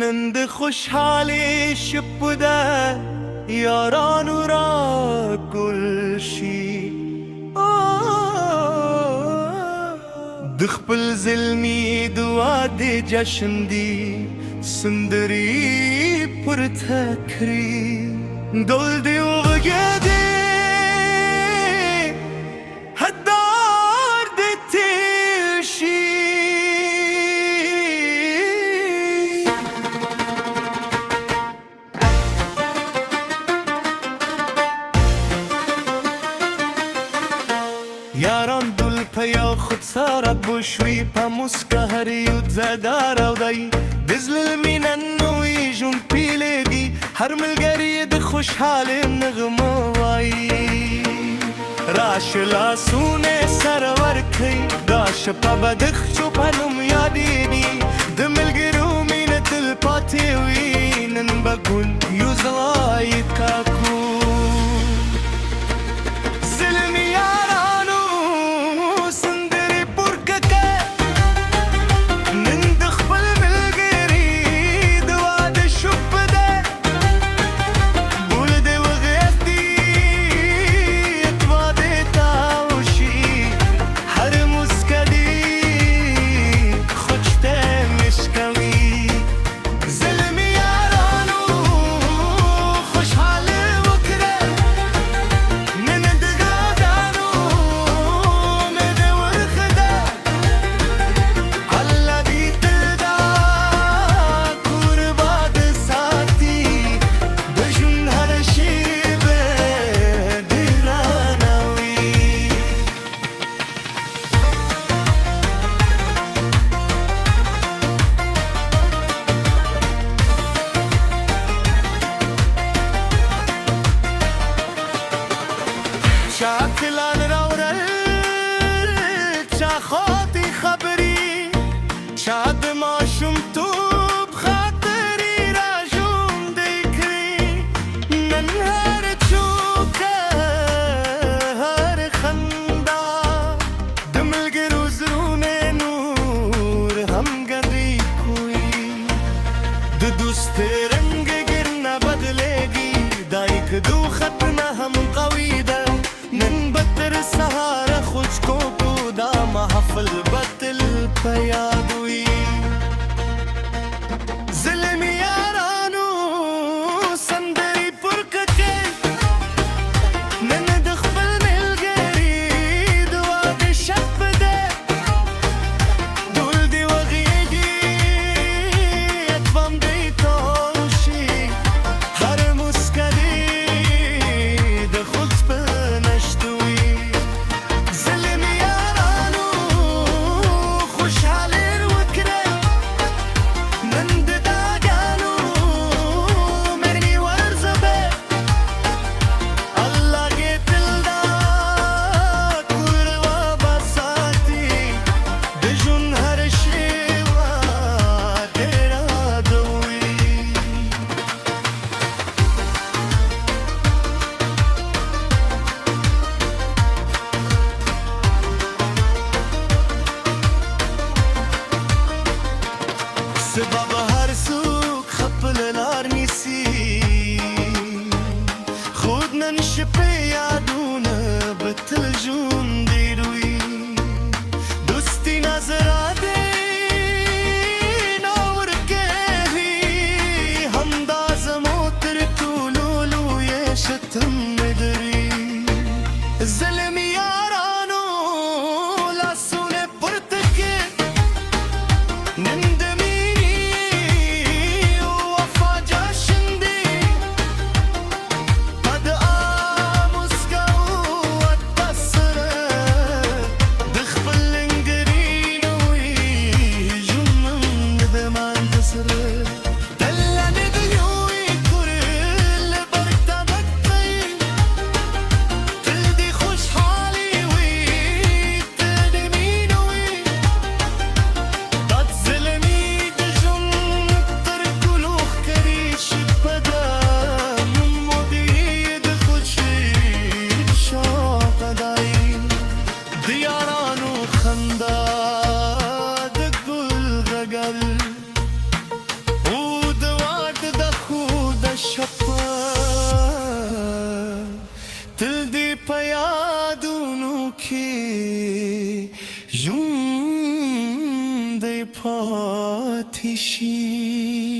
نند خوشحالی شپده یارانو را کل شي دخپل زلمی دعا دی جشن دی سندری پر تکری دل دی وغگه دی هدار دی تیر شي یاران دل پیا خود سارت بشوی پا مسکه هریود زدار او دی دزل مینن نوی جون پیلگی هر ملگری د خوشحال نغمه وای راش لاسونه سرور کی داش پا بدخ چو پنم یادیدی د ملگرو مین تل پاتی وی نن بگل یوزواید کاکو شاکلان راورل چا خاطی خبری شاد ماشوم توب خاطری راجوم دیکری نن هر چوکه هر خندا دملگرو زرون نور هم گری کوئی دوست رنگ گرنا بدلگی دایک دو خطنا هم قوی ده نن بتر سهار خوشکو بودا محفل بطل پیادوی ظلمی یارانو سندری پرککے نن دخبل ملگری دعا دی شب ده دول دی وغیگی اتفام دی توشی هر مسکدی دخود سبب هر سوک خپل لار نیسی خود ننش پی یادونه بتل جون دی روی دوستی نظر دی نور کهی همدازم و تر طولولوی شتم مدری ظلمی یارانو لاسونه پرتکه نندمی یادونو کې ژوندی پاتې شي.